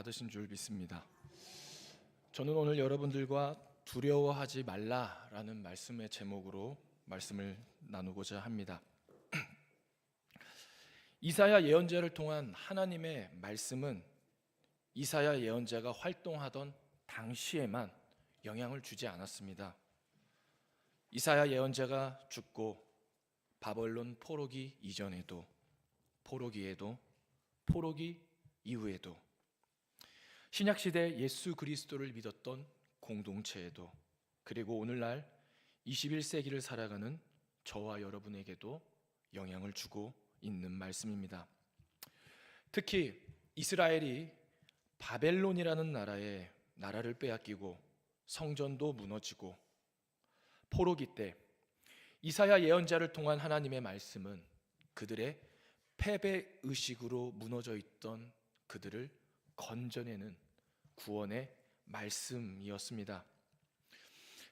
받으신 줄 믿습니다. 저는 오늘 여러분들과 두려워하지 말라라는 말씀의 제목으로 말씀을 나누고자 합니다. 이사야 예언자를 통한 하나님의 말씀은 이사야 예언자가 활동하던 당시에만 영향을 주지 않았습니다. 이사야 예언자가 죽고 바벨론 포로기 이전에도, 포로기에도, 포로기 이후에도, 신약시대 예수 그리스도를 믿었던 공동체에도, 그리고 오늘날 21세기를 살아가는 저와 여러분에게도 영향을 주고 있는 말씀입니다. 특히 이스라엘이 바벨론이라는 나라를 빼앗기고 성전도 무너지고 포로기 때 이사야 예언자를 통한 하나님의 말씀은 그들의 패배의식으로 무너져 있던 그들을 건져내는 구원의 말씀이었습니다.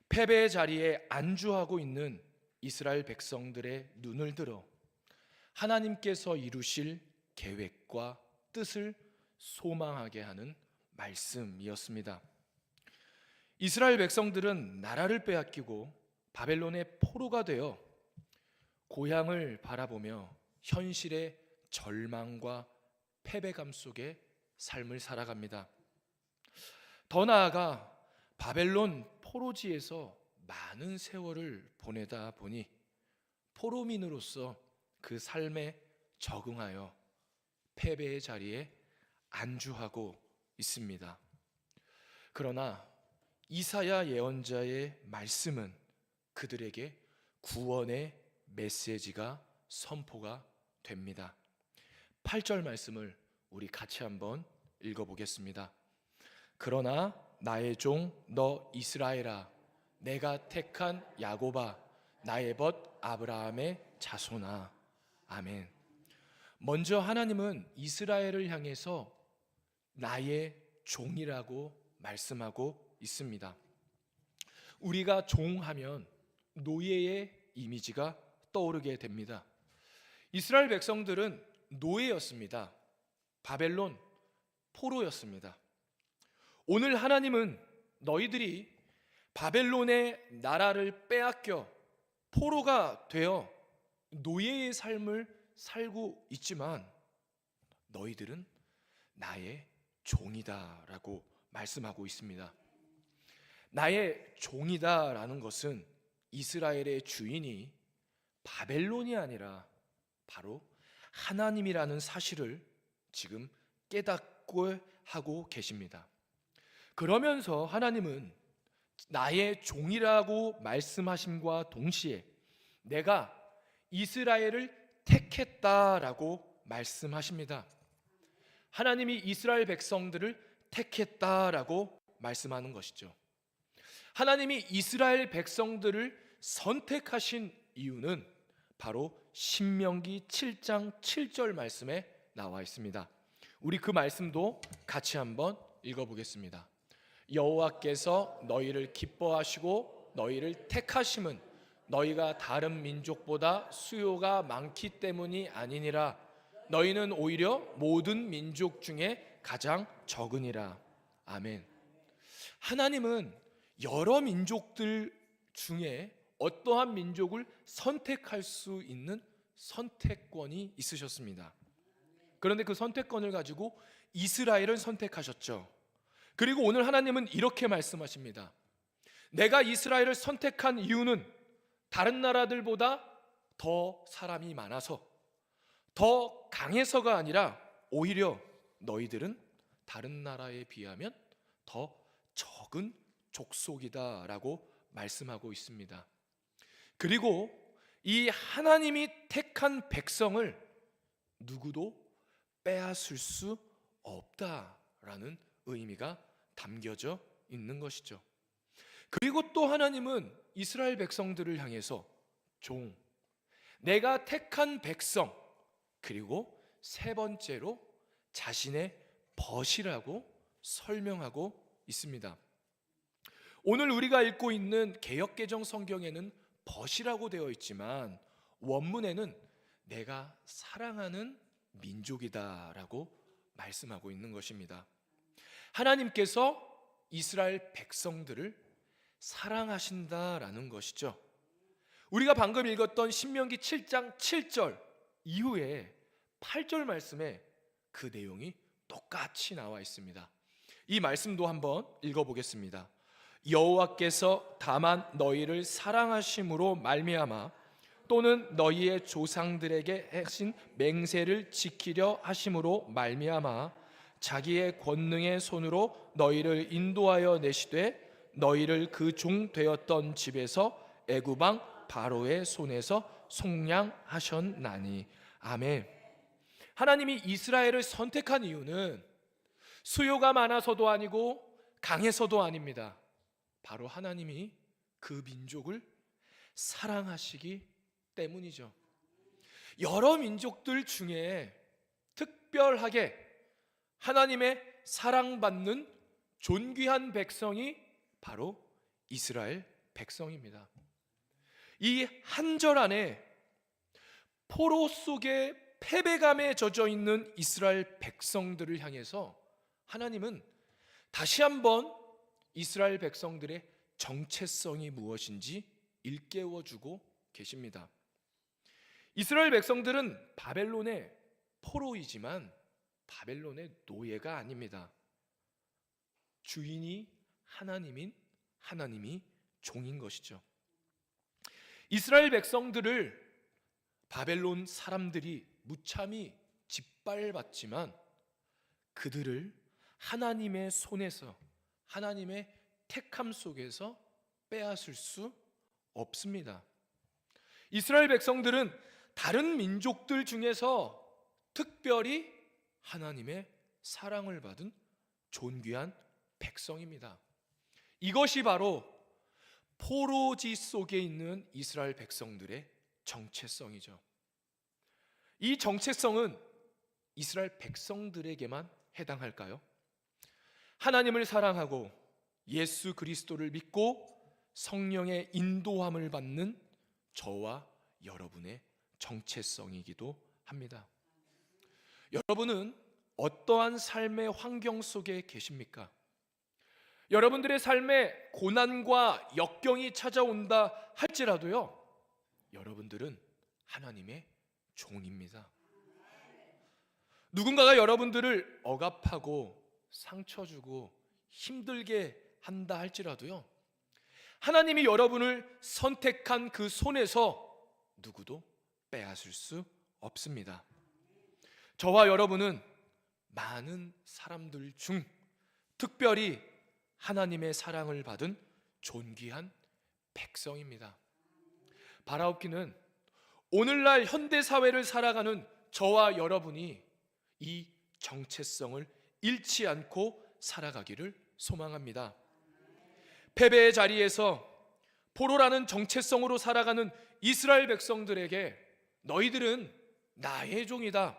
패배의 자리에 안주하고 있는 이스라엘 백성들의 눈을 들어 하나님께서 이루실 계획과 뜻을 소망하게 하는 말씀이었습니다. 이스라엘 백성들은 나라를 빼앗기고 바벨론의 포로가 되어 고향을 바라보며 현실의 절망과 패배감 속에 삶을 살아갑니다. 더 나아가 바벨론 포로지에서 많은 세월을 보내다 보니 포로민으로서 그 삶에 적응하여 패배의 자리에 안주하고 있습니다. 그러나 이사야 예언자의 말씀은 그들에게 구원의 메시지가 선포가 됩니다. 8절 말씀을 우리 같이 한번 읽어보겠습니다. 그러나 나의 종 너 이스라엘아, 내가 택한 야곱아, 나의 벗 아브라함의 자손아. 아멘. 먼저 하나님은 이스라엘을 향해서 나의 종이라고 말씀하고 있습니다. 우리가 종하면 노예의 이미지가 떠오르게 됩니다. 이스라엘 백성들은 노예였습니다. 바벨론 포로였습니다. 오늘 하나님은 너희들이 바벨론의 나라를 빼앗겨 포로가 되어 노예의 삶을 살고 있지만 너희들은 나의 종이다라고 말씀하고 있습니다. 나의 종이다라는 것은 이스라엘의 주인이 바벨론이 아니라 바로 하나님이라는 사실을 지금 깨닫고 하고 계십니다. 그러면서 하나님은 나의 종이라고 말씀하심과 동시에 내가 이스라엘을 택했다라고 말씀하십니다. 하나님이 이스라엘 백성들을 택했다라고 말씀하는 것이죠. 하나님이 이스라엘 백성들을 선택하신 이유는 바로 신명기 7장 7절 말씀에 나와 있습니다. 우리 그 말씀도 같이 한번 읽어보겠습니다. 여호와께서 너희를 기뻐하시고 너희를 택하심은 너희가 다른 민족보다 수요가 많기 때문이 아니니라. 너희는 오히려 모든 민족 중에 가장 적으니라. 아멘. 하나님은 여러 민족들 중에 어떠한 민족을 선택할 수 있는 선택권이 있으셨습니다. 그런데 그 선택권을 가지고 이스라엘을 선택하셨죠. 그리고 오늘 하나님은 이렇게 말씀하십니다. 내가 이스라엘을 선택한 이유는 다른 나라들보다 더 사람이 많아서, 더 강해서가 아니라 오히려 너희들은 다른 나라에 비하면 더 적은 족속이다라고 말씀하고 있습니다. 그리고 이 하나님이 택한 백성을 누구도 빼앗을 수 없다라는 의미가 담겨져 있는 것이죠. 그리고 또 하나님은 이스라엘 백성들을 향해서 종, 내가 택한 백성, 그리고 세 번째로 자신의 벗이라고 설명하고 있습니다. 오늘 우리가 읽고 있는 개역개정 성경에는 벗이라고 되어 있지만 원문에는 내가 사랑하는 민족이다라고 말씀하고 있는 것입니다. 하나님께서 이스라엘 백성들을 사랑하신다라는 것이죠. 우리가 방금 읽었던 신명기 7장 7절 이후에 8절 말씀에 그 내용이 똑같이 나와 있습니다. 이 말씀도 한번 읽어보겠습니다. 여호와께서 다만 너희를 사랑하심으로 말미암아 또는 너희의 조상들에게 하신 맹세를 지키려 하심으로 말미암아 자기의 권능의 손으로 너희를 인도하여 내시되 너희를 그 종 되었던 집에서 애굽 왕 바로의 손에서 속량하셨나니. 아멘. 하나님이 이스라엘을 선택한 이유는 수요가 많아서도 아니고 강해서도 아닙니다. 바로 하나님이 그 민족을 사랑하시기 때문이죠. 여러 민족들 중에 특별하게 하나님의 사랑받는 존귀한 백성이 바로 이스라엘 백성입니다. 이 한 절 안에 포로 속에 패배감에 젖어 있는 이스라엘 백성들을 향해서 하나님은 다시 한번 이스라엘 백성들의 정체성이 무엇인지 일깨워주고 계십니다. 이스라엘 백성들은 바벨론의 포로이지만 바벨론의 노예가 아닙니다. 주인이 하나님인 하나님이 종인 것이죠. 이스라엘 백성들을 바벨론 사람들이 무참히 짓밟았지만 그들을 하나님의 손에서, 하나님의 택함 속에서 빼앗을 수 없습니다. 이스라엘 백성들은 다른 민족들 중에서 특별히 하나님의 사랑을 받은 존귀한 백성입니다. 이것이 바로 포로지 속에 있는 이스라엘 백성들의 정체성이죠. 이 정체성은 이스라엘 백성들에게만 해당할까요? 하나님을 사랑하고 예수 그리스도를 믿고 성령의 인도함을 받는 저와 여러분의 정체성이기도 합니다. 여러분은 어떠한 삶의 환경 속에 계십니까? 여러분들의 삶에 고난과 역경이 찾아온다 할지라도요, 여러분들은 하나님의 종입니다. 누군가가 여러분들을 억압하고 상처 주고 힘들게 한다 할지라도요, 하나님이 여러분을 선택한 그 손에서 누구도 빼앗을 수 없습니다. 저와 여러분은 많은 사람들 중 특별히 하나님의 사랑을 받은 존귀한 백성입니다. 바라옵기는 오늘날 현대사회를 살아가는 저와 여러분이 이 정체성을 잃지 않고 살아가기를 소망합니다. 패배의 자리에서 포로라는 정체성으로 살아가는 이스라엘 백성들에게 너희들은 나의 종이다,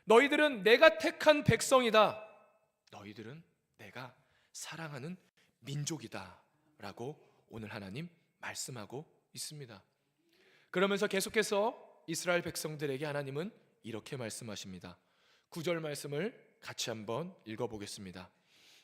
너희들은 내가 택한 백성이다, 너희들은 내가 사랑하는 민족이다 라고 오늘 하나님 말씀하고 있습니다. 그러면서 계속해서 이스라엘 백성들에게 하나님은 이렇게 말씀하십니다. 9절 말씀을 같이 한번 읽어보겠습니다.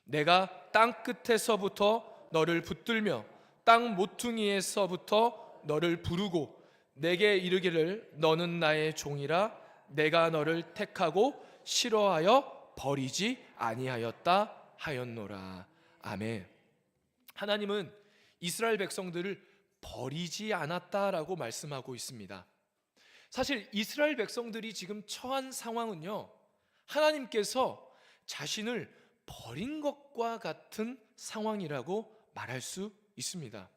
내가 땅 끝에서부터 너를 붙들며 땅 모퉁이에서부터 너를 부르고 내게 이르기를 너는 나의 종이라 내가 너를 택하고 싫어하여 버리지 아니하였다 하였노라. 아멘. 하나님은 이스라엘 백성들을 버리지 않았다라고 말씀하고 있습니다. 사실 이스라엘 백성들이 지금 처한 상황은요, 하나님께서 자신을 버린 것과 같은 상황이라고 말할 수 있습니다.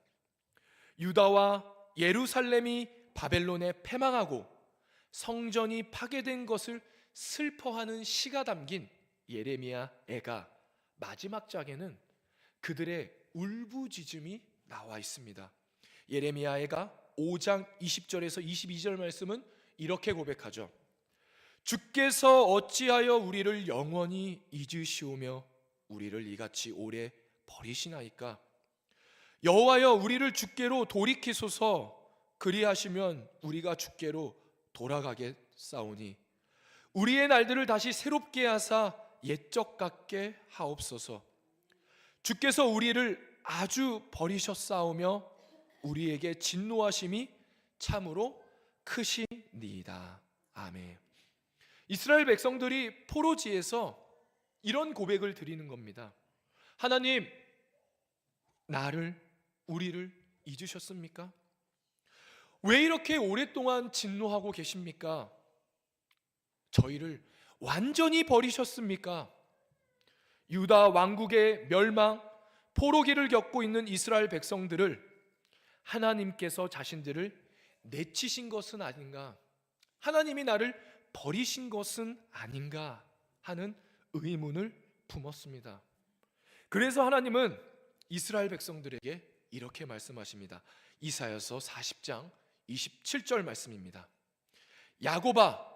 유다와 예루살렘이 바벨론에 패망하고 성전이 파괴된 것을 슬퍼하는 시가 담긴 예레미야 애가 마지막 장에는 그들의 울부짖음이 나와 있습니다. 예레미야 애가 5장 20절에서 22절 말씀은 이렇게 고백하죠. 주께서 어찌하여 우리를 영원히 잊으시오며 우리를 이같이 오래 버리시나이까? 여호와여 우리를 주께로 돌이키소서. 그리하시면 우리가 주께로 돌아가겠사오니 우리의 날들을 다시 새롭게 하사 옛적 같게 하옵소서. 주께서 우리를 아주 버리셨사오며 우리에게 진노하심이 참으로 크시니이다. 아멘. 이스라엘 백성들이 포로지에서 이런 고백을 드리는 겁니다. 하나님, 우리를 잊으셨습니까? 왜 이렇게 오랫동안 진노하고 계십니까? 저희를 완전히 버리셨습니까? 유다 왕국의 멸망, 포로기를 겪고 있는 이스라엘 백성들을 하나님께서 자신들을 내치신 것은 아닌가? 하나님이 나를 버리신 것은 아닌가? 하는 의문을 품었습니다. 그래서 하나님은 이스라엘 백성들에게 이렇게 말씀하십니다. 이사야서 40장 27절 말씀입니다. 야곱아,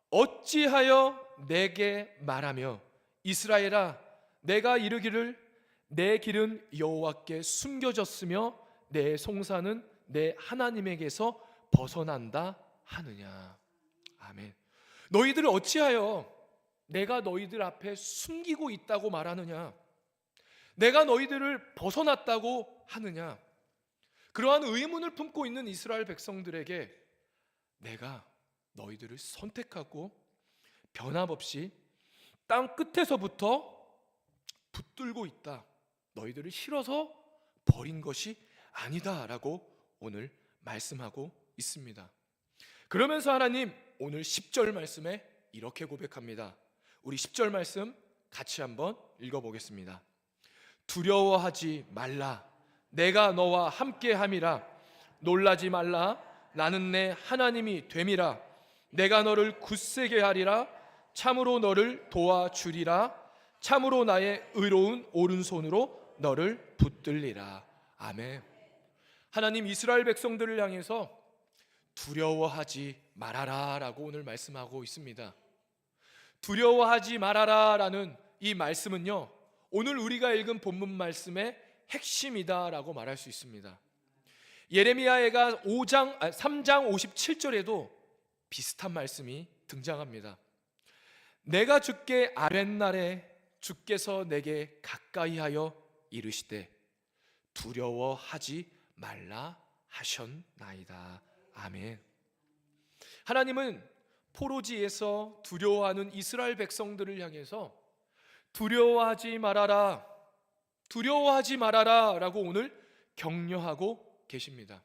어찌하여 내게 말하며 이스라엘아, 내가 이르기를 내 길은 여호와께 숨겨졌으며 내 송사는 내 하나님에게서 벗어난다 하느냐. 아멘. 너희들을 어찌하여 내가 너희들 앞에 숨기고 있다고 말하느냐? 내가 너희들을 벗어났다고 하느냐? 그러한 의문을 품고 있는 이스라엘 백성들에게 내가 너희들을 선택하고 변함없이 땅 끝에서부터 붙들고 있다. 너희들을 싫어서 버린 것이 아니다 라고 오늘 말씀하고 있습니다. 그러면서 하나님 오늘 10절 말씀에 이렇게 고백합니다. 우리 10절 말씀 같이 한번 읽어보겠습니다. 두려워하지 말라. 내가 너와 함께함이라. 놀라지 말라. 나는 내 하나님이 됨이라. 내가 너를 굳세게 하리라. 참으로 너를 도와주리라. 참으로 나의 의로운 오른손으로 너를 붙들리라. 아멘. 하나님 이스라엘 백성들을 향해서 두려워하지 말아라 라고 오늘 말씀하고 있습니다. 두려워하지 말아라 라는 이 말씀은요, 오늘 우리가 읽은 본문 말씀의 핵심이다 라고 말할 수 있습니다. 예레미야가 3장 57절에도 비슷한 말씀이 등장합니다. 내가 주께 아랫날에 주께서 내게 가까이 하여 이르시되 두려워하지 말라 하셨나이다. 아멘. 하나님은 포로지에서 두려워하는 이스라엘 백성들을 향해서 두려워하지 말아라, 두려워하지 말아라 라고 오늘 격려하고 계십니다.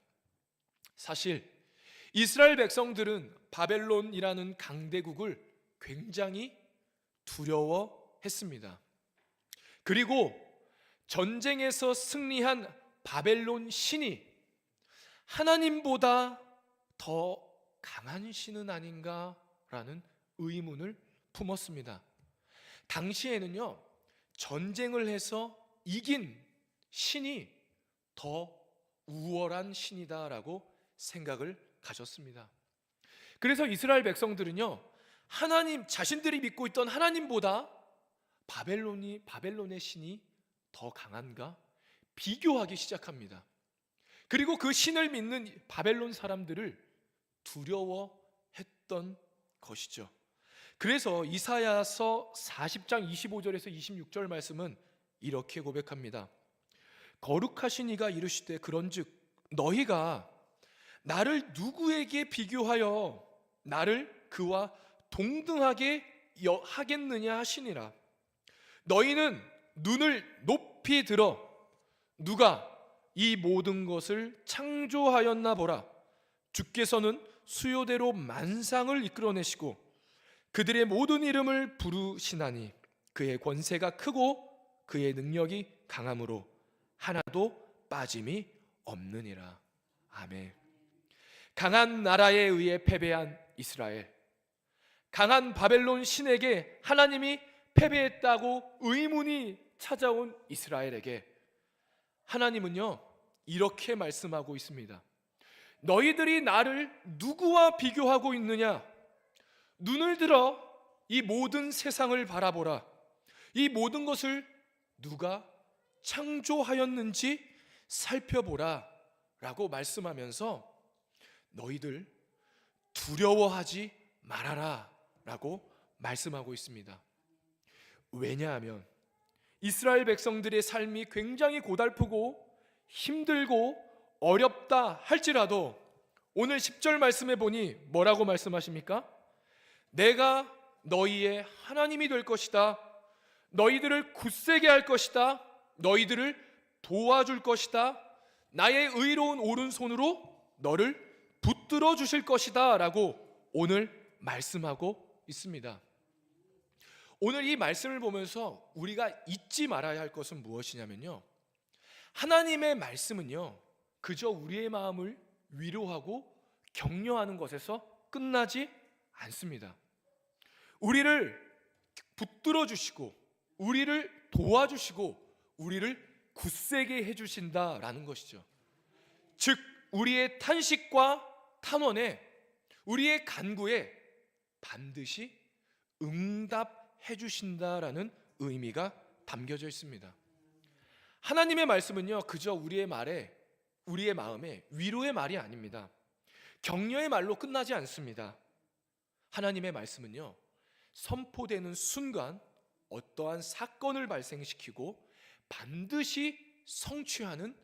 사실 이스라엘 백성들은 바벨론이라는 강대국을 굉장히 두려워했습니다. 그리고 전쟁에서 승리한 바벨론 신이 하나님보다 더 강한 신은 아닌가라는 의문을 품었습니다. 당시에는요, 전쟁을 해서 이긴 신이 더 우월한 신이다라고 생각을 가졌습니다. 그래서 이스라엘 백성들은요, 하나님, 자신들이 믿고 있던 하나님보다 바벨론의 신이 더 강한가 비교하기 시작합니다. 그리고 그 신을 믿는 바벨론 사람들을 두려워했던 것이죠. 그래서 이사야서 40장 25절에서 26절 말씀은 이렇게 고백합니다. 거룩하신 이가 이르시되 그런즉 너희가 나를 누구에게 비교하여 나를 그와 동등하게 하겠느냐 하시니라. 너희는 눈을 높이 들어 누가 이 모든 것을 창조하였나 보라. 주께서는 수요대로 만상을 이끌어내시고 그들의 모든 이름을 부르시나니 그의 권세가 크고 그의 능력이 강함으로 하나도 빠짐이 없느니라. 아멘. 강한 나라에 의해 패배한 이스라엘, 강한 바벨론 신에게 하나님이 패배했다고 의문이 찾아온 이스라엘에게 하나님은요, 이렇게 말씀하고 있습니다. 너희들이 나를 누구와 비교하고 있느냐? 눈을 들어 이 모든 세상을 바라보라. 이 모든 것을 누가 창조하였는지 살펴보라 라고 말씀하면서 너희들 두려워하지 말아라 라고 말씀하고 있습니다. 왜냐하면 이스라엘 백성들의 삶이 굉장히 고달프고 힘들고 어렵다 할지라도 오늘 10절 말씀에 보니 뭐라고 말씀하십니까? 내가 너희의 하나님이 될 것이다. 너희들을 굳세게 할 것이다. 너희들을 도와줄 것이다. 나의 의로운 오른손으로 너를 붙들어 주실 것이다 라고 오늘 말씀하고 있습니다. 오늘 이 말씀을 보면서 우리가 잊지 말아야 할 것은 무엇이냐면요, 하나님의 말씀은요 그저 우리의 마음을 위로하고 격려하는 것에서 끝나지 않습니다. 우리를 붙들어 주시고 우리를 도와주시고 우리를 굳세게 해주신다라는 것이죠. 즉 우리의 탄식과 탄원에, 우리의 간구에 반드시 응답해 주신다라는 의미가 담겨져 있습니다. 하나님의 말씀은요 그저 우리의 마음에 위로의 말이 아닙니다. 격려의 말로 끝나지 않습니다. 하나님의 말씀은요 선포되는 순간 어떠한 사건을 발생시키고 반드시 성취하는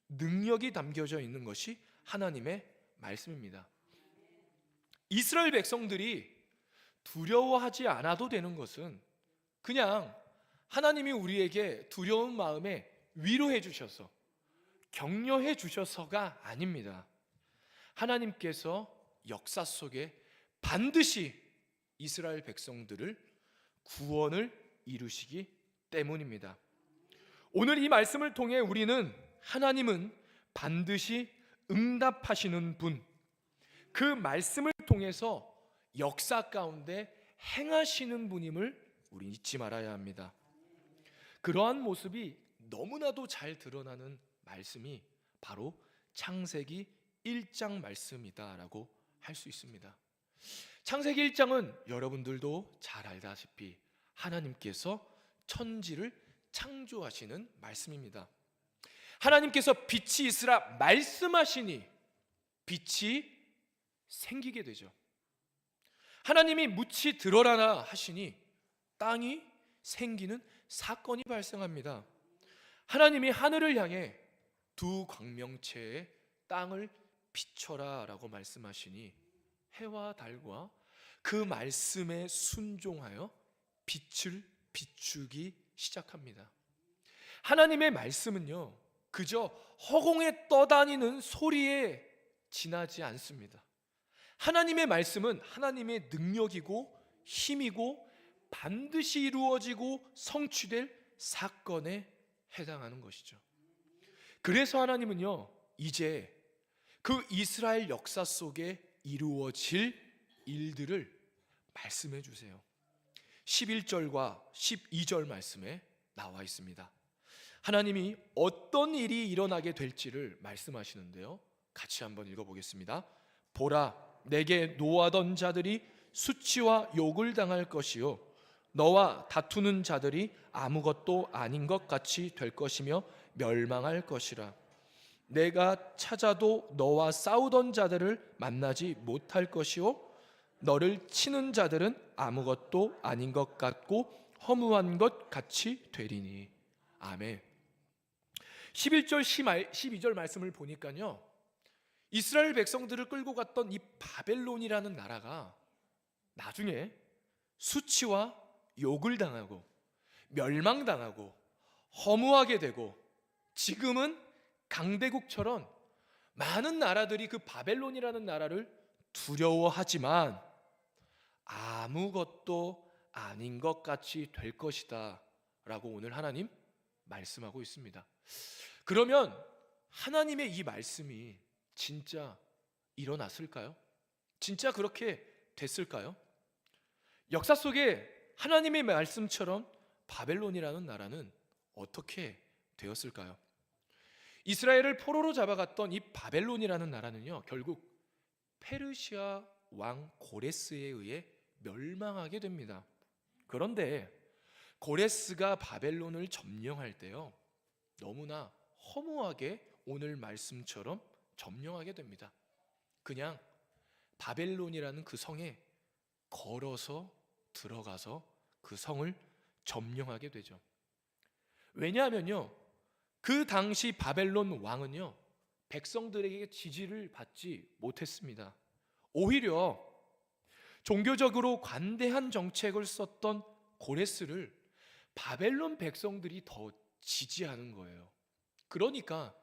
능력이 담겨져 있는 것이 하나님의 말씀입니다. 이스라엘 백성들이 두려워하지 않아도 되는 것은 그냥 하나님이 우리에게 두려운 마음에 위로해 주셔서 격려해 주셔서가 아닙니다. 하나님께서 역사 속에 반드시 이스라엘 백성들을 구원을 이루시기 때문입니다. 오늘 이 말씀을 통해 우리는 하나님은 반드시 응답하시는 분, 그 말씀을 통해서 역사 가운데 행하시는 분임을 우리 잊지 말아야 합니다. 그러한 모습이 너무나도 잘 드러나는 말씀이 바로 창세기 1장 말씀이다라고 할 수 있습니다. 창세기 1장은 여러분들도 잘 알다시피 하나님께서 천지를 창조하시는 말씀입니다. 하나님께서 빛이 있으라 말씀하시니 빛이 생기게 되죠. 하나님이 묻히 들어라나 하시니 땅이 생기는 사건이 발생합니다. 하나님이 하늘을 향해 두 광명체의 땅을 비춰라 라고 말씀하시니 해와 달과 그 말씀에 순종하여 빛을 비추기 시작합니다. 하나님의 말씀은요 그저 허공에 떠다니는 소리에 지나지 않습니다. 하나님의 말씀은 하나님의 능력이고 힘이고 반드시 이루어지고 성취될 사건에 해당하는 것이죠. 그래서 하나님은요 이제 그 이스라엘 역사 속에 이루어질 일들을 말씀해 주세요. 11절과 12절 말씀에 나와 있습니다. 하나님이 어떤 일이 일어나게 될지를 말씀하시는데요, 같이 한번 읽어보겠습니다. 보라, 내게 노하던 자들이 수치와 욕을 당할 것이요 너와 다투는 자들이 아무것도 아닌 것 같이 될 것이며 멸망할 것이라. 내가 찾아도 너와 싸우던 자들을 만나지 못할 것이요 너를 치는 자들은 아무것도 아닌 것 같고 허무한 것 같이 되리니. 아멘. 11절 12절 말씀을 보니까요 이스라엘 백성들을 끌고 갔던 이 바벨론이라는 나라가 나중에 수치와 욕을 당하고 멸망당하고 허무하게 되고 지금은 강대국처럼 많은 나라들이 그 바벨론이라는 나라를 두려워하지만 아무것도 아닌 것 같이 될 것이다 라고 오늘 하나님 말씀하고 있습니다. 그러면 하나님의 이 말씀이 진짜 일어났을까요? 진짜 그렇게 됐을까요? 역사 속에 하나님의 말씀처럼 바벨론이라는 나라는 어떻게 되었을까요? 이스라엘을 포로로 잡아갔던 이 바벨론이라는 나라는요 결국 페르시아 왕 고레스에 의해 멸망하게 됩니다. 그런데 고레스가 바벨론을 점령할 때요 너무나 허무하게 오늘 말씀처럼 점령하게 됩니다. 그냥 바벨론이라는 그 성에 걸어서 들어가서 그 성을 점령하게 되죠. 왜냐하면요, 그 당시 바벨론 왕은요, 백성들에게 지지를 받지 못했습니다. 오히려 종교적으로 관대한 정책을 썼던 고레스를 바벨론 백성들이 더 지지하는 거예요. 그러니까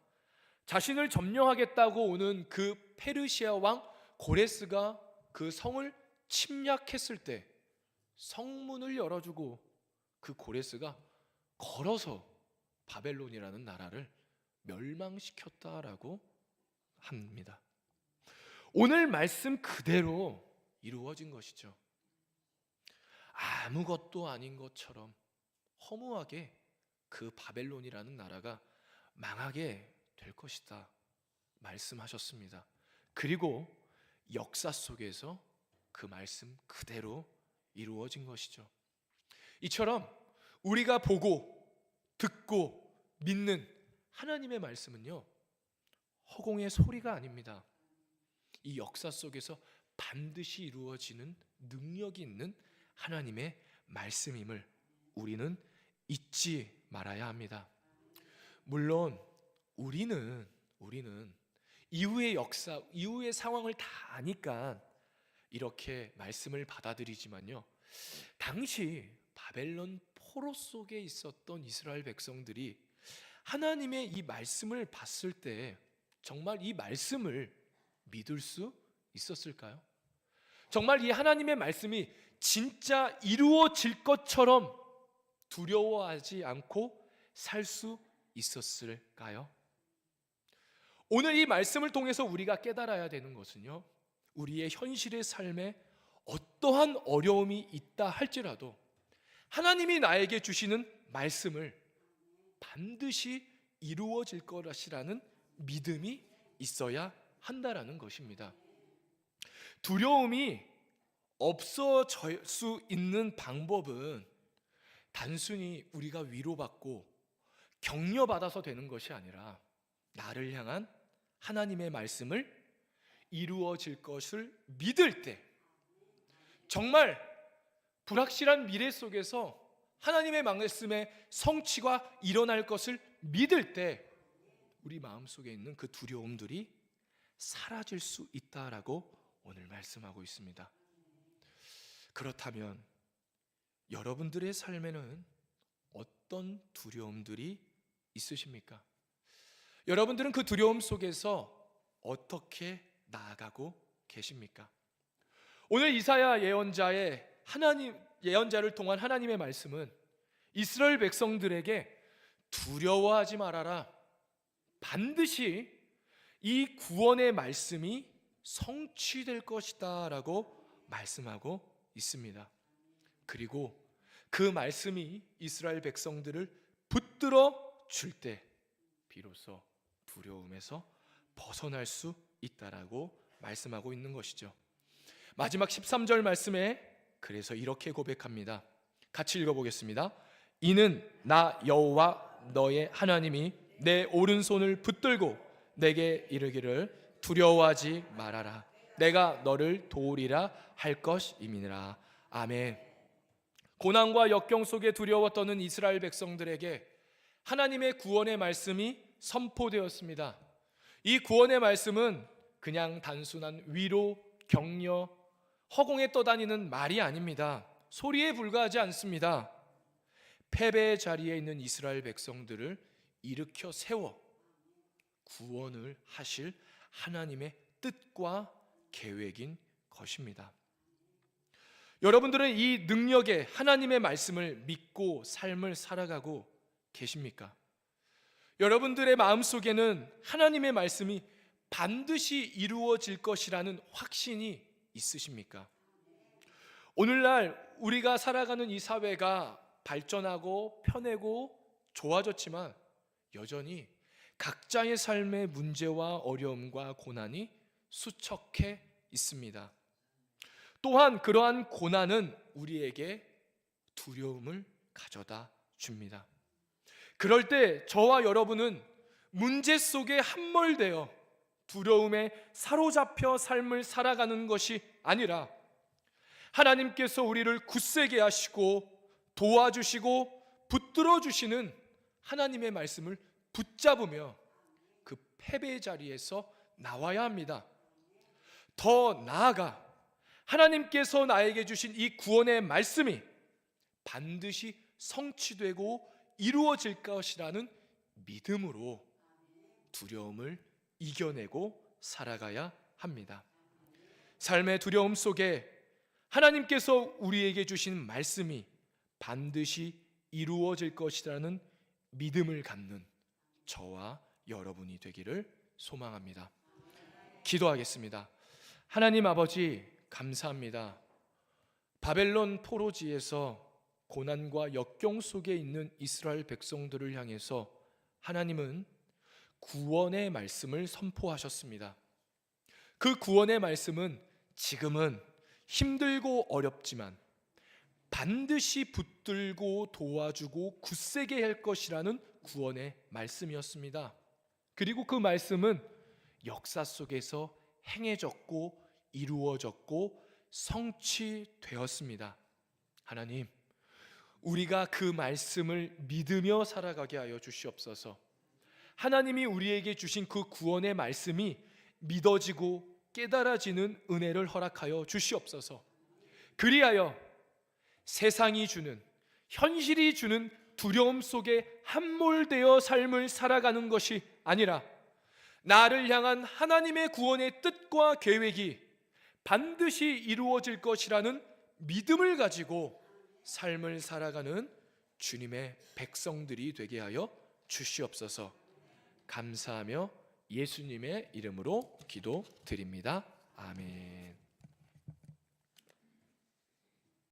자신을 점령하겠다고 오는 그 페르시아 왕 고레스가 그 성을 침략했을 때 성문을 열어주고 그 고레스가 걸어서 바벨론이라는 나라를 멸망시켰다라고 합니다. 오늘 말씀 그대로 이루어진 것이죠. 아무것도 아닌 것처럼 허무하게 그 바벨론이라는 나라가 망하게 될 것이다 말씀하셨습니다. 그리고 역사 속에서 그 말씀 그대로 이루어진 것이죠. 이처럼 우리가 보고 듣고 믿는 하나님의 말씀은요, 허공의 소리가 아닙니다. 이 역사 속에서 반드시 이루어지는 능력이 있는 하나님의 말씀임을 우리는 잊지 말아야 합니다. 물론 우리는 이후의 역사, 이후의 상황을 다 아니까 이렇게 말씀을 받아들이지만요, 당시 바벨론 포로 속에 있었던 이스라엘 백성들이 하나님의 이 말씀을 봤을 때 정말 이 말씀을 믿을 수 있었을까요? 정말 이 하나님의 말씀이 진짜 이루어질 것처럼 두려워하지 않고 살 수 있었을까요? 오늘 이 말씀을 통해서 우리가 깨달아야 되는 것은요, 우리의 현실의 삶에 어떠한 어려움이 있다 할지라도 하나님이 나에게 주시는 말씀을 반드시 이루어질 것이라는 믿음이 있어야 한다라는 것입니다. 두려움이 없어질 수 있는 방법은 단순히 우리가 위로받고 격려받아서 되는 것이 아니라 나를 향한 하나님의 말씀을 이루어질 것을 믿을 때, 정말 불확실한 미래 속에서 하나님의 말씀의 성취가 일어날 것을 믿을 때 우리 마음속에 있는 그 두려움들이 사라질 수 있다라고 오늘 말씀하고 있습니다. 그렇다면 여러분들의 삶에는 어떤 두려움들이 있으십니까? 여러분들은 그 두려움 속에서 어떻게 나아가고 계십니까? 오늘 이사야 예언자를 통한 하나님의 말씀은 이스라엘 백성들에게 두려워하지 말아라, 반드시 이 구원의 말씀이 성취될 것이다 라고 말씀하고 있습니다. 그리고 그 말씀이 이스라엘 백성들을 붙들어 줄 때 비로소 두려움에서 벗어날 수 있다라고 말씀하고 있는 것이죠. 마지막 13절 말씀에 그래서 이렇게 고백합니다. 같이 읽어보겠습니다. 이는 나 여호와 너의 하나님이 내 오른손을 붙들고 내게 이르기를 두려워하지 말아라, 내가 너를 도우리라 할 것임이니라. 아멘. 고난과 역경 속에 두려워 떠는 이스라엘 백성들에게 하나님의 구원의 말씀이 선포되었습니다. 이 구원의 말씀은 그냥 단순한 위로, 격려, 허공에 떠다니는 말이 아닙니다. 소리에 불과하지 않습니다. 패배의 자리에 있는 이스라엘 백성들을 일으켜 세워 구원을 하실 하나님의 뜻과 계획인 것입니다. 여러분들은 이 능력의 하나님의 말씀을 믿고 삶을 살아가고 계십니까? 여러분들의 마음속에는 하나님의 말씀이 반드시 이루어질 것이라는 확신이 있으십니까? 오늘날 우리가 살아가는 이 사회가 발전하고 편하고 좋아졌지만 여전히 각자의 삶의 문제와 어려움과 고난이 수척해 있습니다. 또한 그러한 고난은 우리에게 두려움을 가져다 줍니다. 그럴 때 저와 여러분은 문제 속에 함몰되어 두려움에 사로잡혀 삶을 살아가는 것이 아니라 하나님께서 우리를 굳세게 하시고 도와주시고 붙들어 주시는 하나님의 말씀을 붙잡으며 그 패배의 자리에서 나와야 합니다. 더 나아가 하나님께서 나에게 주신 이 구원의 말씀이 반드시 성취되고 이루어질 것이라는 믿음으로 두려움을 이겨내고 살아가야 합니다. 삶의 두려움 속에 하나님께서 우리에게 주신 말씀이 반드시 이루어질 것이라는 믿음을 갖는 저와 여러분이 되기를 소망합니다. 기도하겠습니다. 하나님 아버지, 감사합니다. 바벨론 포로지에서 고난과 역경 속에 있는 이스라엘 백성들을 향해서 하나님은 구원의 말씀을 선포하셨습니다. 그 구원의 말씀은 지금은 힘들고 어렵지만 반드시 붙들고 도와주고 굳세게 할 것이라는 구원의 말씀이었습니다. 그리고 그 말씀은 역사 속에서 행해졌고 이루어졌고 성취되었습니다. 하나님, 우리가 그 말씀을 믿으며 살아가게 하여 주시옵소서. 하나님이 우리에게 주신 그 구원의 말씀이 믿어지고 깨달아지는 은혜를 허락하여 주시옵소서. 그리하여 세상이 주는, 현실이 주는 두려움 속에 함몰되어 삶을 살아가는 것이 아니라 나를 향한 하나님의 구원의 뜻과 계획이 반드시 이루어질 것이라는 믿음을 가지고 삶을 살아가는 주님의 백성들이 되게 하여 주시옵소서. 감사하며 예수님의 이름으로 기도드립니다. 아멘.